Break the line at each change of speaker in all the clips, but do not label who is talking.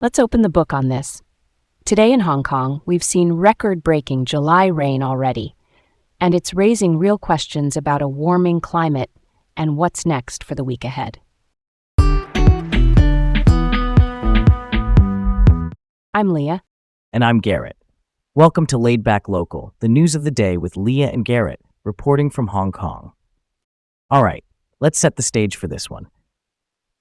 Let's open the book on this. Today in Hong Kong, we've seen record-breaking July rain already, and it's raising real questions about a warming climate and what's next for the week ahead. I'm Leah.
And I'm Garrett. Welcome to Laid Back Local, the news of the day with Leah and Garrett, reporting from Hong Kong. All right, let's set the stage for this one.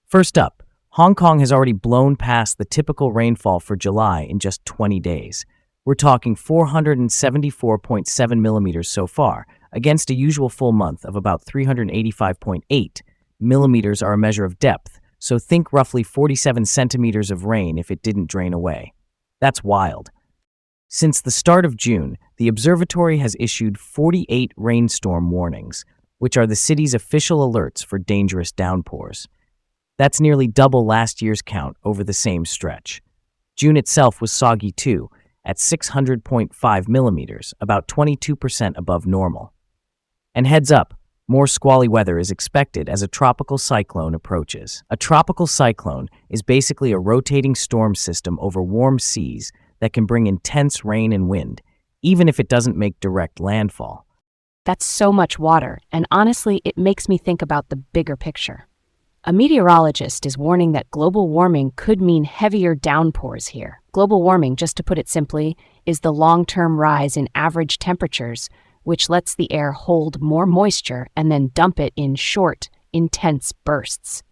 First up, Hong Kong has already blown past the typical rainfall for July in just 20 days. We're talking 474.7 millimeters so far, against a usual full month of about 385.8. Millimeters are a measure of depth, so think roughly 47 centimeters of rain if it didn't drain away. That's wild. Since the start of June, the observatory has issued 48 rainstorm warnings, which are the city's official alerts for dangerous downpours. That's nearly double last year's count over the same stretch. June itself was soggy too, at 600.5 millimeters, about 22% above normal. And heads up, more squally weather is expected as a tropical cyclone approaches. A tropical cyclone is basically a rotating storm system over warm seas that can bring intense rain and wind, even if it doesn't make direct landfall.
That's so much water, and honestly, it makes me think about the bigger picture. A meteorologist is warning that global warming could mean heavier downpours here. Global warming, just to put it simply, is the long-term rise in average temperatures, which lets the air hold more moisture and then dump it in short, intense bursts.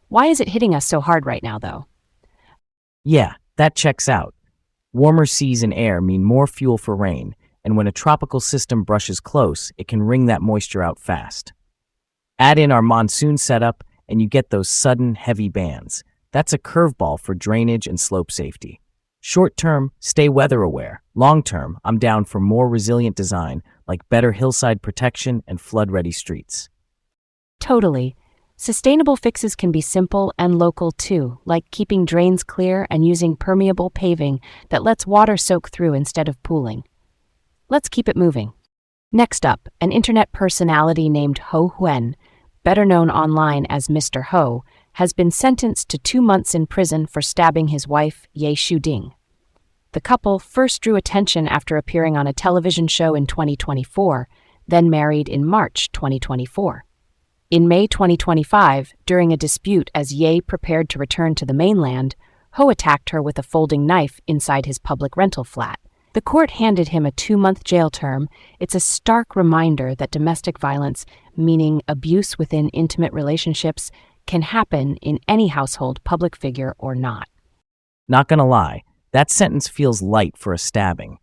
Why is it hitting us so hard right now, though?
Yeah, that checks out. Warmer seas and air mean more fuel for rain, and when a tropical system brushes close, it can wring that moisture out fast. Add in our monsoon setup, and you get those sudden, heavy bands. That's a curveball for drainage and slope safety. Short-term, stay weather-aware. Long-term, I'm down for more resilient design, like better hillside protection and flood-ready streets.
Totally. Sustainable fixes can be simple and local too, like keeping drains clear and using permeable paving that lets water soak through instead of pooling. Let's keep it moving. Next up, an internet personality named Ho Huen, better known online as Mr. Ho, has been sentenced to 2 months in prison for stabbing his wife, Ye Shuding. The couple first drew attention after appearing on a television show in 2024, then married in March 2024. In May 2025, during a dispute as Ye prepared to return to the mainland, Ho attacked her with a folding knife inside his public rental flat. The court handed him a 2-month jail term. It's a stark reminder that domestic violence, meaning abuse within intimate relationships, can happen in any household, public figure or not.
Not gonna lie, that sentence feels light for a stabbing.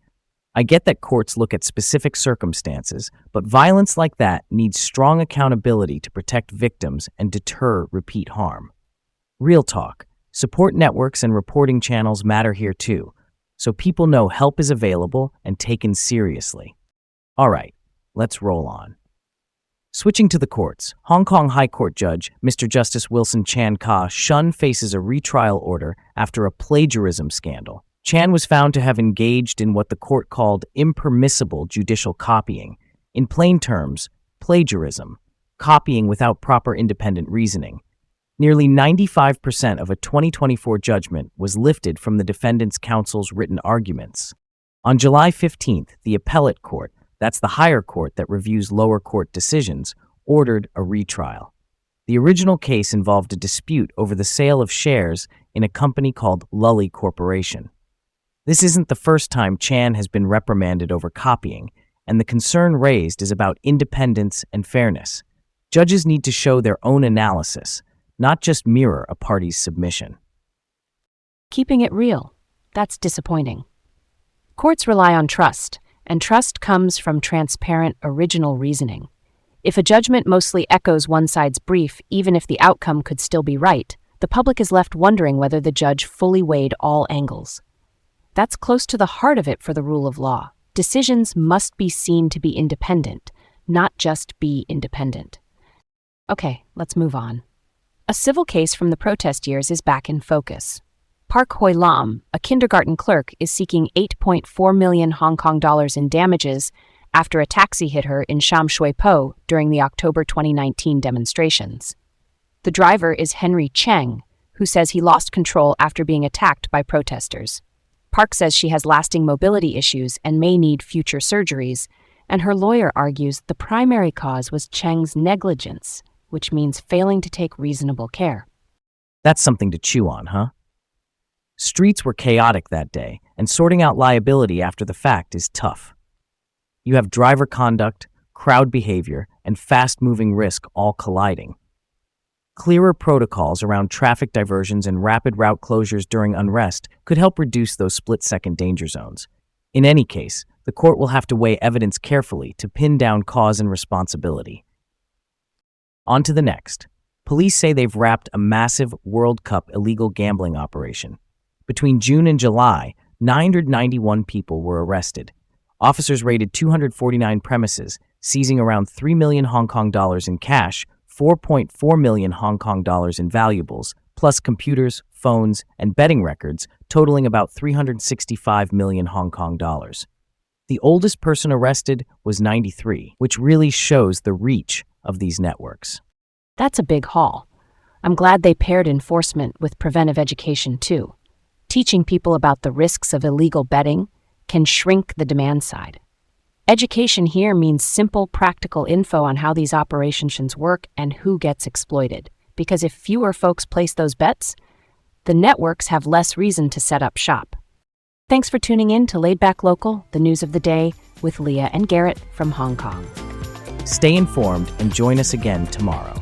I get that courts look at specific circumstances, but violence like that needs strong accountability to protect victims and deter repeat harm. Real talk, support networks and reporting channels matter here too, so people know help is available and taken seriously. All right, let's roll on. Switching to the courts, Hong Kong High Court Judge Mr. Justice Wilson Chan Ka-shun faces a retrial order after a plagiarism scandal. Chan was found to have engaged in what the court called impermissible judicial copying. In plain terms, plagiarism, copying without proper independent reasoning. Nearly 95% of a 2024 judgment was lifted from the defendant's counsel's written arguments. On July 15th, the appellate court, that's the higher court that reviews lower court decisions, ordered a retrial. The original case involved a dispute over the sale of shares in a company called Lully Corporation. This isn't the first time Chan has been reprimanded over copying, and the concern raised is about independence and fairness. Judges need to show their own analysis, not just mirror a party's submission.
Keeping it real. That's disappointing. Courts rely on trust, and trust comes from transparent, original reasoning. If a judgment mostly echoes one side's brief, even if the outcome could still be right, the public is left wondering whether the judge fully weighed all angles. That's close to the heart of it for the rule of law. Decisions must be seen to be independent, not just be independent. Okay, let's move on. A civil case from the protest years is back in focus. Park Hoi Lam, a kindergarten clerk, is seeking 8.4 million Hong Kong dollars in damages after a taxi hit her in Sham Shui Po during the October 2019 demonstrations. The driver is Henry Cheng, who says he lost control after being attacked by protesters. Park says she has lasting mobility issues and may need future surgeries, and her lawyer argues the primary cause was Cheng's negligence, which means failing to take reasonable care.
That's something to chew on, huh? Streets were chaotic that day, and sorting out liability after the fact is tough. You have driver conduct, crowd behavior, and fast-moving risk all colliding. Clearer protocols around traffic diversions and rapid route closures during unrest could help reduce those split-second danger zones. In any case, the court will have to weigh evidence carefully to pin down cause and responsibility. On to the next. Police say they've wrapped a massive World Cup illegal gambling operation. Between June and July, 991 people were arrested. Officers raided 249 premises, seizing around 3 million Hong Kong dollars in cash, 4.4 million Hong Kong dollars in valuables, plus computers, phones, and betting records, totaling about 365 million Hong Kong dollars. The oldest person arrested was 93, which really shows the reach of these networks.
That's a big haul. I'm glad they paired enforcement with preventive education too. Teaching people about the risks of illegal betting can shrink the demand side. Education here means simple, practical info on how these operations work and who gets exploited. Because if fewer folks place those bets, the networks have less reason to set up shop. Thanks for tuning in to Laid Back Local, the news of the day, with Leah and Garrett from Hong Kong.
Stay informed and join us again tomorrow.